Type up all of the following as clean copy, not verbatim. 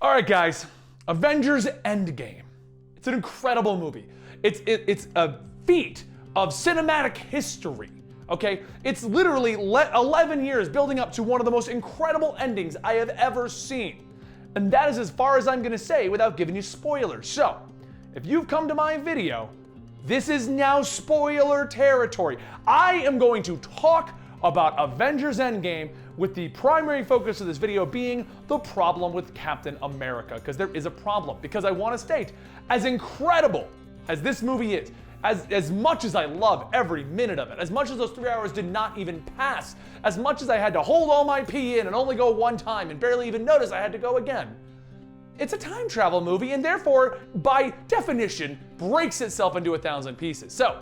All right, guys, Avengers Endgame. It's an incredible movie. It's a feat of cinematic history, okay? It's literally 11 years building up to one of the most incredible endings I have ever seen. And that is as far as I'm gonna say without giving you spoilers. So, if you've come to my video, this is now spoiler territory. I am going to talk about Avengers Endgame with the primary focus of this video being the problem with Captain America, because there is a problem. Because I want to state, as incredible as this movie is, as much as I love every minute of it, as much as those 3 hours did not even pass, as much as I had to hold all my pee in and only go one time and barely even notice I had to go again, it's a time travel movie and therefore, by definition, breaks itself into 1,000 pieces. So,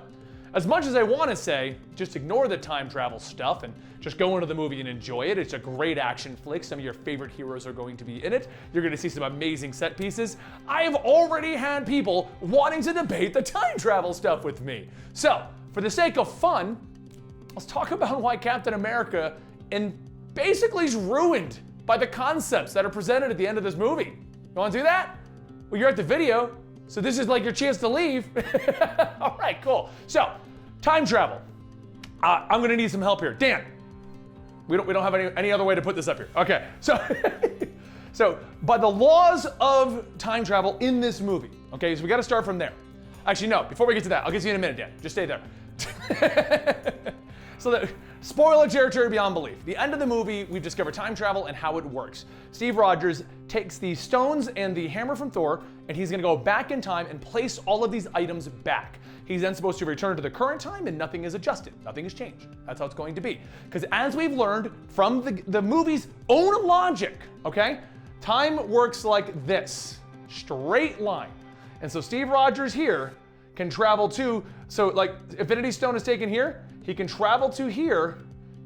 as much as I want to say, just ignore the time travel stuff and just go into the movie and enjoy it. It's a great action flick. Some of your favorite heroes are going to be in it. You're going to see some amazing set pieces. I have already had people wanting to debate the time travel stuff with me. So, for the sake of fun, let's talk about why Captain America basically is ruined by the concepts that are presented at the end of this movie. You want to do that? Well, you're at the video, so this is like your chance to leave. All right, cool. So, time travel. I'm gonna need some help here. Dan, we don't have any other way to put this up here. Okay, so, so by the laws of time travel in this movie, okay, so we gotta start from there. Actually, no, before we get to that, I'll get to you in a minute, Dan. Just stay there. So the spoiler territory beyond belief. The end of the movie, we've discovered time travel and how it works. Steve Rogers takes the stones and the hammer from Thor, and he's gonna go back in time and place all of these items back. He's then supposed to return to the current time and nothing is adjusted. Nothing has changed. That's how it's going to be. Because as we've learned from the movie's own logic, okay, time works like this, straight line. And so Steve Rogers here can travel to, so like Infinity Stone is taken here, he can travel to here,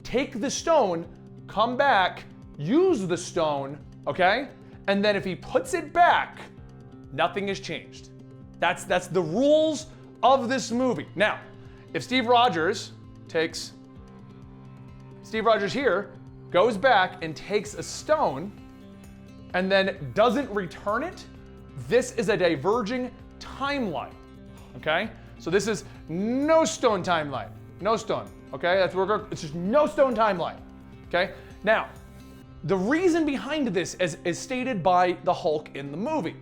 take the stone, come back, use the stone, okay? And then if he puts it back, nothing has changed. That's the rules of this movie. Now, if Steve Rogers here, goes back and takes a stone, and then doesn't return it, this is a diverging timeline, okay? So this is no stone timeline. No stone, okay? It's just no stone timeline, okay? Now, the reason behind this is stated by the Hulk in the movie.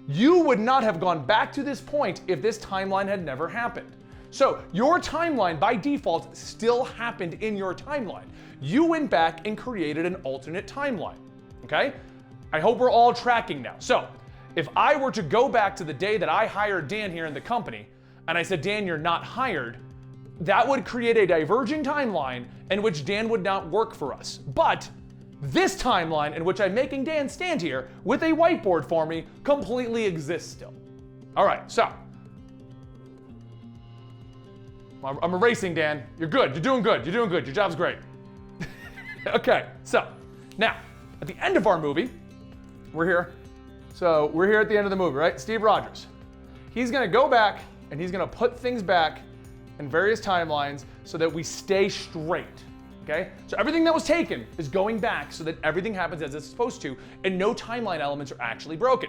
You would not have gone back to this point if this timeline had never happened. So your timeline by default still happened in your timeline. You went back and created an alternate timeline, okay? I hope we're all tracking now. So if I were to go back to the day that I hired Dan here in the company, and I said, Dan, you're not hired, that would create a diverging timeline in which Dan would not work for us. But this timeline in which I'm making Dan stand here with a whiteboard for me completely exists still. All right, so. I'm erasing, Dan. You're good, you're doing good, your job's great. Okay, so now, at the end of our movie, we're here. So we're here at the end of the movie, right? Steve Rogers. He's gonna go back and he's gonna put things back in various timelines so that we stay straight, okay? So everything that was taken is going back so that everything happens as it's supposed to and no timeline elements are actually broken.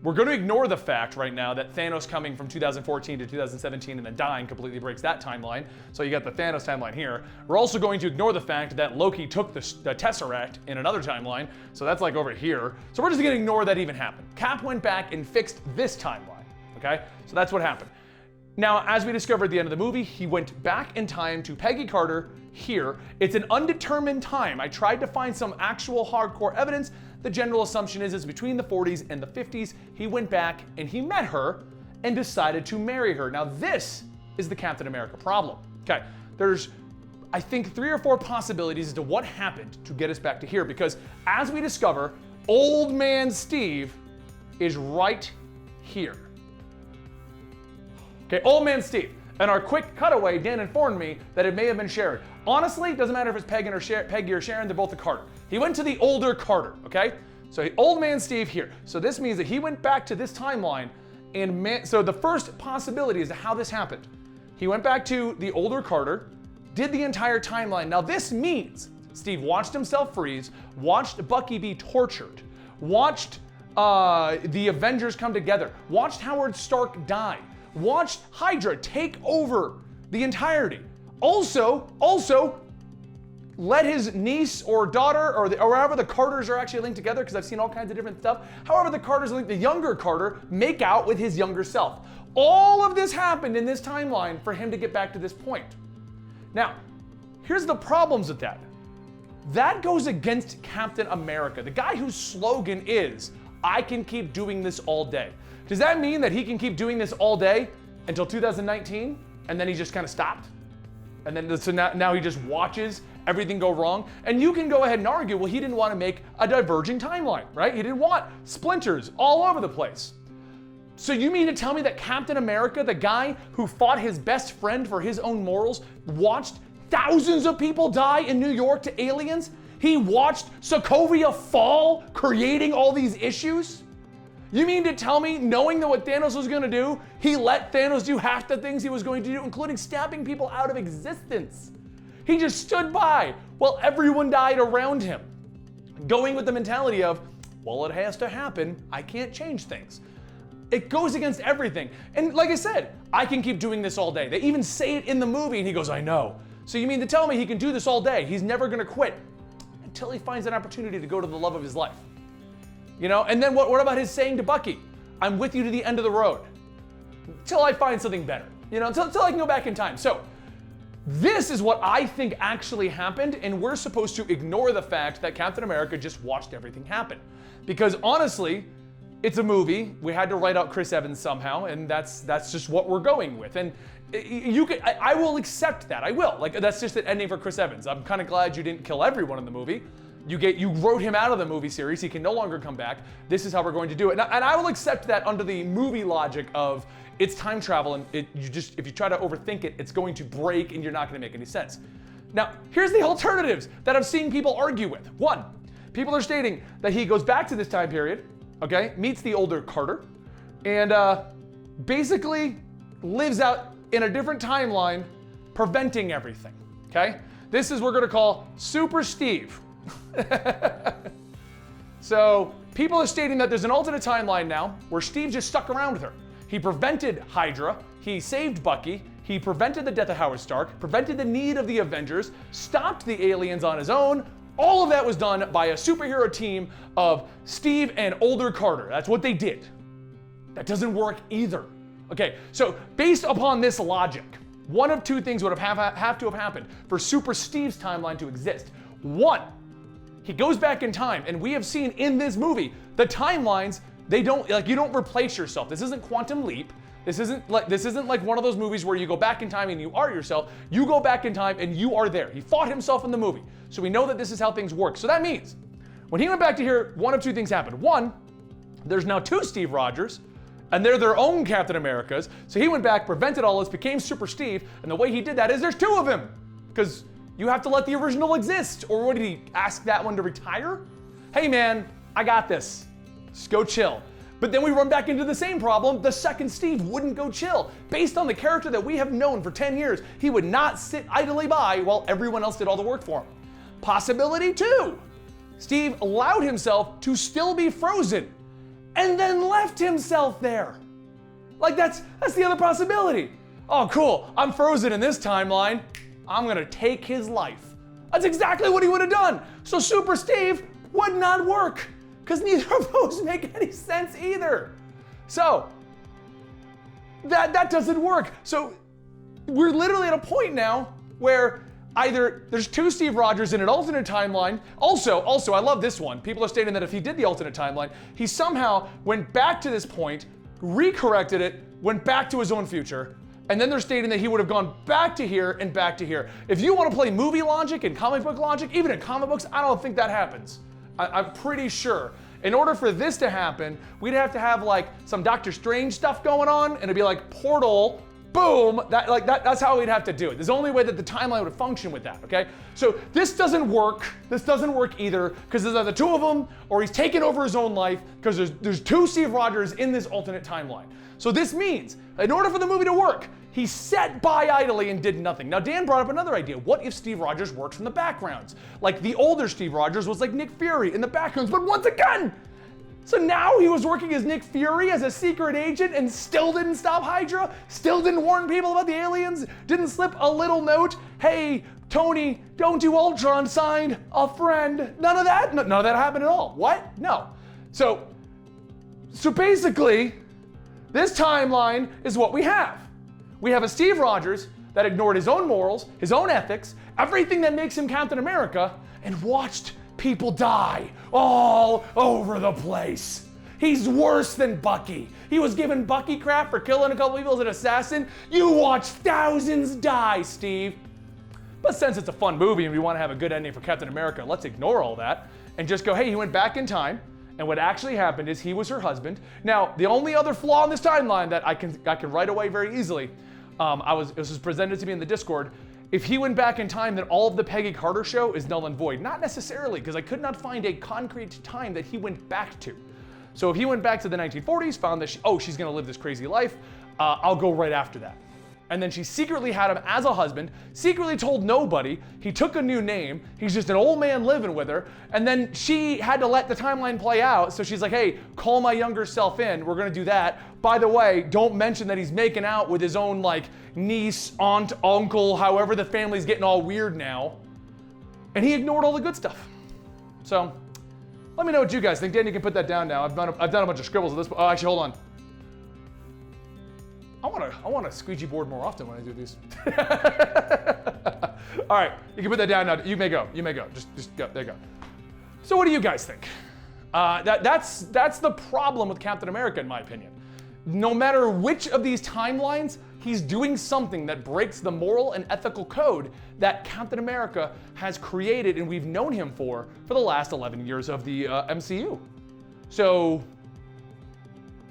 We're gonna ignore the fact right now that Thanos coming from 2014 to 2017 and then dying completely breaks that timeline. So you got the Thanos timeline here. We're also going to ignore the fact that Loki took the Tesseract in another timeline. So that's like over here. So we're just gonna ignore that even happened. Cap went back and fixed this timeline, okay? So that's what happened. Now, as we discovered at the end of the movie, he went back in time to Peggy Carter here. It's an undetermined time. I tried to find some actual hardcore evidence. The general assumption is between the 40s and the 50s, he went back and he met her and decided to marry her. Now, this is the Captain America problem. Okay, there's, I think, 3 or 4 possibilities as to what happened to get us back to here, because as we discover, old man Steve is right here. Okay, old man Steve. And our quick cutaway, Dan informed me that it may have been Sharon. Honestly, it doesn't matter if it's Peggy or Sharon, they're both the Carter. He went to the older Carter, okay? So old man Steve here. So this means that he went back to this timeline and so the first possibility is how this happened. He went back to the older Carter, did the entire timeline. Now this means Steve watched himself freeze, watched Bucky be tortured, watched the Avengers come together, watched Howard Stark die, watched Hydra take over the entirety. Also, let his niece or daughter or however the Carters are actually linked together, because I've seen all kinds of different stuff. However the Carters link the younger Carter, make out with his younger self. All of this happened in this timeline for him to get back to this point. Now, here's the problems with that. That goes against Captain America, the guy whose slogan is, I can keep doing this all day. Does that mean that he can keep doing this all day until 2019 and then he just kind of stopped? And then so now he just watches everything go wrong? And you can go ahead and argue, well, he didn't want to make a diverging timeline, right? He didn't want splinters all over the place. So you mean to tell me that Captain America, the guy who fought his best friend for his own morals, watched thousands of people die in New York to aliens? He watched Sokovia fall, creating all these issues? You mean to tell me, knowing that what Thanos was going to do, he let Thanos do half the things he was going to do, including stabbing people out of existence? He just stood by while everyone died around him, going with the mentality of, well, it has to happen, I can't change things. It goes against everything. And like I said, I can keep doing this all day. They even say it in the movie, and he goes, I know. So you mean to tell me he can do this all day? He's never going to quit until he finds an opportunity to go to the love of his life. You know, and then what about his saying to Bucky, I'm with you to the end of the road, till I find something better, you know, until I can go back in time. So this is what I think actually happened, and we're supposed to ignore the fact that Captain America just watched everything happen. Because honestly, it's a movie. We had to write out Chris Evans somehow, and that's just what we're going with. And I will accept that. I will. Like, that's just an ending for Chris Evans. I'm kind of glad you didn't kill everyone in the movie. You wrote him out of the movie series. He can no longer come back. This is how we're going to do it. And I will accept that under the movie logic of it's time travel, and if you try to overthink it, it's going to break and you're not going to make any sense. Now, here's the alternatives that I'm seeing people argue with. One, people are stating that he goes back to this time period, okay, meets the older Carter, and basically lives out in a different timeline, preventing everything, okay? This is we're gonna call Super Steve. So people are stating that there's an alternate timeline now where Steve just stuck around with her. He prevented Hydra, he saved Bucky, he prevented the death of Howard Stark, prevented the need of the Avengers, stopped the aliens on his own. All of that was done by a superhero team of Steve and older Carter. That's what they did. That doesn't work either. Okay, so based upon this logic, one of two things would have to have happened for Super Steve's timeline to exist. One, he goes back in time, and we have seen in this movie, the timelines, you don't replace yourself. This isn't Quantum Leap. This isn't like one of those movies where you go back in time and you are yourself. You go back in time and you are there. He fought himself in the movie. So we know that this is how things work. So that means when he went back to here, one of two things happened. One, there's now two Steve Rogers, and they're their own Captain Americas. So he went back, prevented all this, became Super Steve, and the way he did that is there's two of him. Because you have to let the original exist. Or what did he ask that one to retire? Hey man, I got this. Just go chill. But then we run back into the same problem. The second Steve wouldn't go chill. Based on the character that we have known for 10 years, he would not sit idly by while everyone else did all the work for him. Possibility two, Steve allowed himself to still be frozen and then left himself there. Like that's the other possibility. Oh cool, I'm frozen in this timeline. I'm gonna take his life. That's exactly what he would have done. So Super Steve would not work, because neither of those make any sense either. So that doesn't work. So we're literally at a point now where either there's two Steve Rogers in an alternate timeline. Also, I love this one. People are stating that if he did the alternate timeline, he somehow went back to this point, recorrected it, went back to his own future, and then they're stating that he would have gone back to here and back to here. If you want to play movie logic and comic book logic, even in comic books, I don't think that happens. I'm pretty sure. In order for this to happen, we'd have to have like some Doctor Strange stuff going on, and it'd be like portal, boom, that's how we'd have to do it. There's the only way that the timeline would function with that, okay? So this doesn't work. This doesn't work either, because there's either two of them, or he's taken over his own life, because there's two Steve Rogers in this alternate timeline. So this means, in order for the movie to work, he sat by idly and did nothing. Now, Dan brought up another idea. What if Steve Rogers worked from the backgrounds? Like the older Steve Rogers was like Nick Fury in the backgrounds, but once again, So now he was working as Nick Fury as a secret agent and still didn't stop Hydra, still didn't warn people about the aliens, didn't slip a little note, hey, Tony, don't do Ultron, signed a friend. None of that? None of that happened at all. What? No. So basically, this timeline is what we have. We have a Steve Rogers that ignored his own morals, his own ethics, everything that makes him Captain America, and watched people die all over the place. He's worse than Bucky. He was giving Bucky crap for killing a couple people as an assassin. You watch thousands die, Steve. But since it's a fun movie and we want to have a good ending for Captain America, let's ignore all that and just go, hey, he went back in time, and what actually happened is he was her husband. Now, the only other flaw in this timeline that I can write away very easily, this was presented to me in the Discord. If he went back in time, then all of the Peggy Carter show is null and void. Not necessarily, because I could not find a concrete time that he went back to. So if he went back to the 1940s, found that she's gonna live this crazy life, I'll go right after that. And then she secretly had him as a husband, secretly told nobody, he took a new name, he's just an old man living with her, and then she had to let the timeline play out, so she's like, hey, call my younger self in, we're gonna do that. By the way, don't mention that he's making out with his own niece, aunt, uncle, however the family's getting all weird now. And he ignored all the good stuff. So, let me know what you guys think. Dan, you can put that down now. I've done a bunch of scribbles at this point. Oh, actually, hold on. I want a squeegee board more often when I do these. All right, you can put that down now. You may go. Just go. There you go. So what do you guys think? That's the problem with Captain America, in my opinion. No matter which of these timelines, he's doing something that breaks the moral and ethical code that Captain America has created and we've known him for the last 11 years of the MCU. So,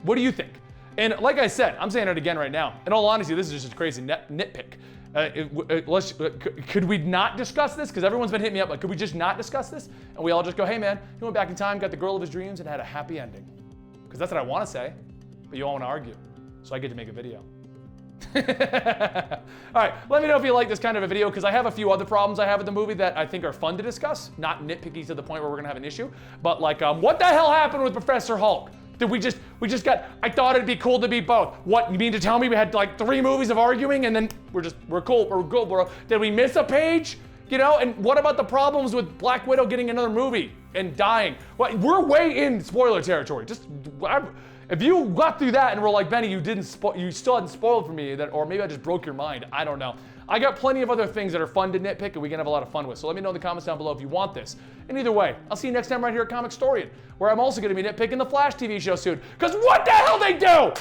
what do you think? And like I said, I'm saying it again right now. In all honesty, this is just a crazy nitpick. Could we not discuss this? Because everyone's been hitting me up, could we just not discuss this? And we all just go, hey man, he went back in time, got the girl of his dreams, and had a happy ending. Because that's what I want to say, but you all want to argue. So I get to make a video. All right, let me know if you like this kind of a video, because I have a few other problems I have with the movie that I think are fun to discuss. Not nitpicky to the point where we're gonna have an issue, but what the hell happened with Professor Hulk? Did we just got, I thought it'd be cool to be both. What, you mean to tell me we had 3 movies of arguing and then we're cool, bro. Did we miss a page? And what about the problems with Black Widow getting another movie and dying? Well, we're way in spoiler territory. If you got through that and were like, Benny, you still hadn't spoiled for me, or maybe I just broke your mind, I don't know. I got plenty of other things that are fun to nitpick and we can have a lot of fun with. So let me know in the comments down below if you want this. And either way, I'll see you next time right here at Comicstorian, where I'm also gonna be nitpicking the Flash TV show soon. Because what the hell they do?